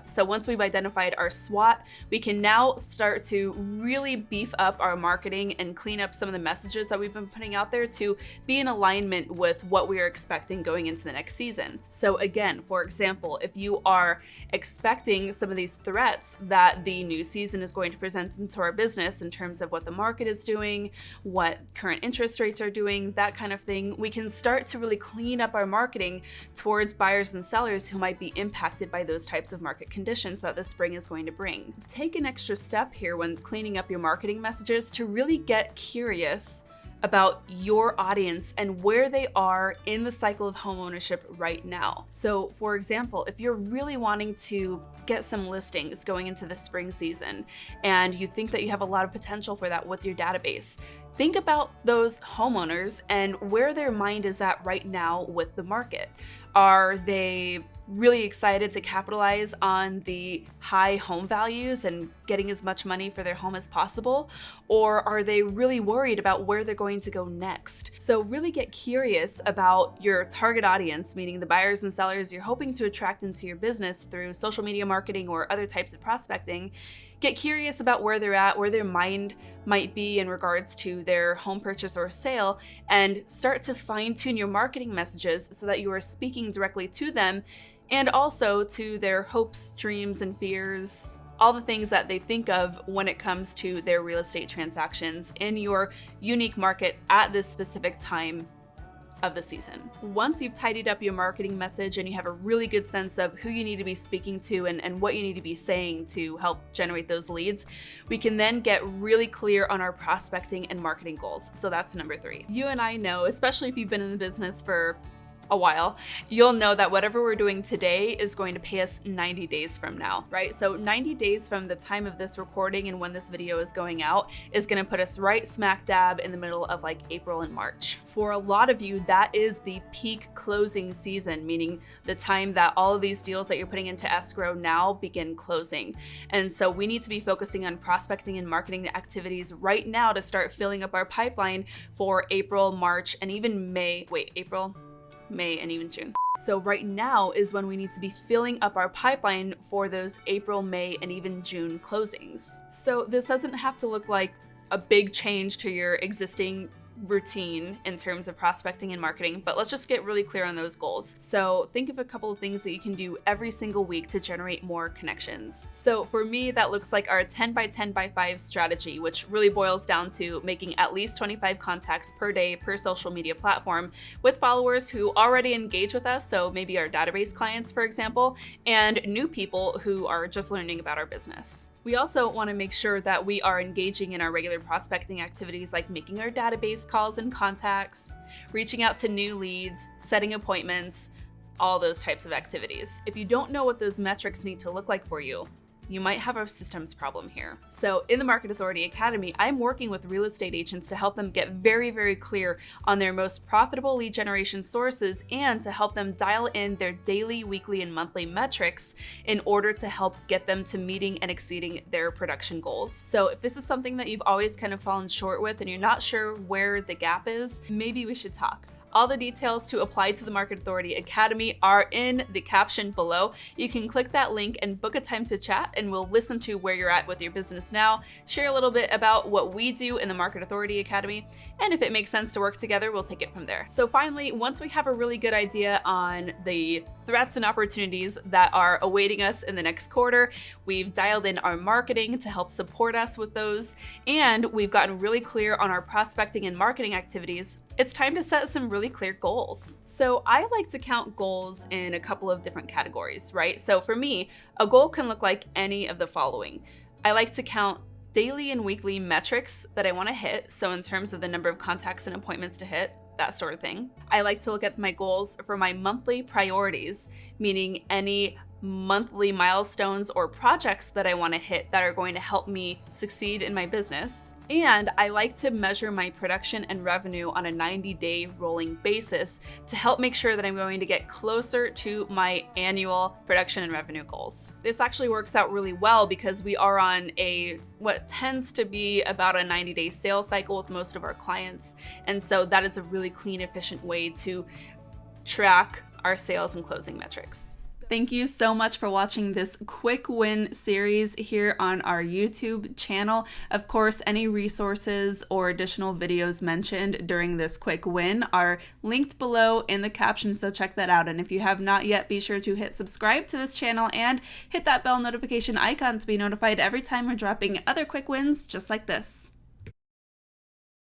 step. So once we've identified our SWOT, we can now start to really beef up our marketing and clean up some of the messages that we've been putting out there to be in alignment with what we are expecting going into the next season. So again, for example, if you are expecting some of these threats that the new season is going to present into our business in terms of what the market is doing, what current interest rates are doing, that kind of thing, we can start to really clean up our marketing towards buyers and sellers who might be impacted by those types of market conditions that the spring is going to bring. Take an extra step here when cleaning up your marketing messages to really get curious about your audience and where they are in the cycle of homeownership right now. So for example, if you're really wanting to get some listings going into the spring season and you think that you have a lot of potential for that with your database, think about those homeowners and where their mind is at right now with the market. Are they really excited to capitalize on the high home values and getting as much money for their home as possible? Or are they really worried about where they're going to go next? So really get curious about your target audience, meaning the buyers and sellers you're hoping to attract into your business through social media marketing or other types of prospecting. Get curious about where they're at, where their mind might be in regards to their home purchase or sale, and start to fine-tune your marketing messages so that you are speaking directly to them and also to their hopes, dreams, and fears, all the things that they think of when it comes to their real estate transactions in your unique market at this specific time of the season. Once you've tidied up your marketing message and you have a really good sense of who you need to be speaking to and what you need to be saying to help generate those leads, we can then get really clear on our prospecting and marketing goals. So that's number 3. You and I know, especially if you've been in the business for a while, you'll know that whatever we're doing today is going to pay us 90 days from now, right? So 90 days from the time of this recording and when this video is going out is going to put us right smack dab in the middle of like April and March. For a lot of you, that is the peak closing season, meaning the time that all of these deals that you're putting into escrow now begin closing. And so we need to be focusing on prospecting and marketing activities right now to start filling up our pipeline for April, March, and even May. May, and even June. So right now is when we need to be filling up our pipeline for those April, May, and even June closings. So this doesn't have to look like a big change to your existing routine in terms of prospecting and marketing, but let's just get really clear on those goals. So think of a couple of things that you can do every single week to generate more connections. So for me, that looks like our 10 by 10 by 5 strategy, which really boils down to making at least 25 contacts per day per social media platform with followers who already engage with us, so maybe our database clients, for example, and new people who are just learning about our business. We also want to make sure that we are engaging in our regular prospecting activities like making our database calls and contacts, reaching out to new leads, setting appointments, all those types of activities. If you don't know what those metrics need to look like for you, you might have a systems problem here. So in the Market Authority Academy, I'm working with real estate agents to help them get very, very clear on their most profitable lead generation sources and to help them dial in their daily, weekly, and monthly metrics in order to help get them to meeting and exceeding their production goals. So if this is something that you've always kind of fallen short with and you're not sure where the gap is, maybe we should talk. All the details to apply to the Market Authority Academy are in the caption below. You can click that link and book a time to chat, and we'll listen to where you're at with your business now, share a little bit about what we do in the Market Authority Academy, and if it makes sense to work together, we'll take it from there. So finally, once we have a really good idea on the threats and opportunities that are awaiting us in the next quarter, we've dialed in our marketing to help support us with those, and we've gotten really clear on our prospecting and marketing activities, it's time to set some really clear goals. So I like to count goals in a couple of different categories, right? So for me, a goal can look like any of the following. I like to count daily and weekly metrics that I want to hit. So in terms of the number of contacts and appointments to hit, that sort of thing. I like to look at my goals for my monthly priorities, meaning any monthly milestones or projects that I want to hit that are going to help me succeed in my business. And I like to measure my production and revenue on a 90-day rolling basis to help make sure that I'm going to get closer to my annual production and revenue goals. This actually works out really well because we are on what tends to be about a 90-day sales cycle with most of our clients. And so that is a really clean, efficient way to track our sales and closing metrics. Thank you so much for watching this quick win series here on our YouTube channel. Of course, any resources or additional videos mentioned during this quick win are linked below in the caption, so check that out. And if you have not yet, be sure to hit subscribe to this channel and hit that bell notification icon to be notified every time we're dropping other quick wins just like this.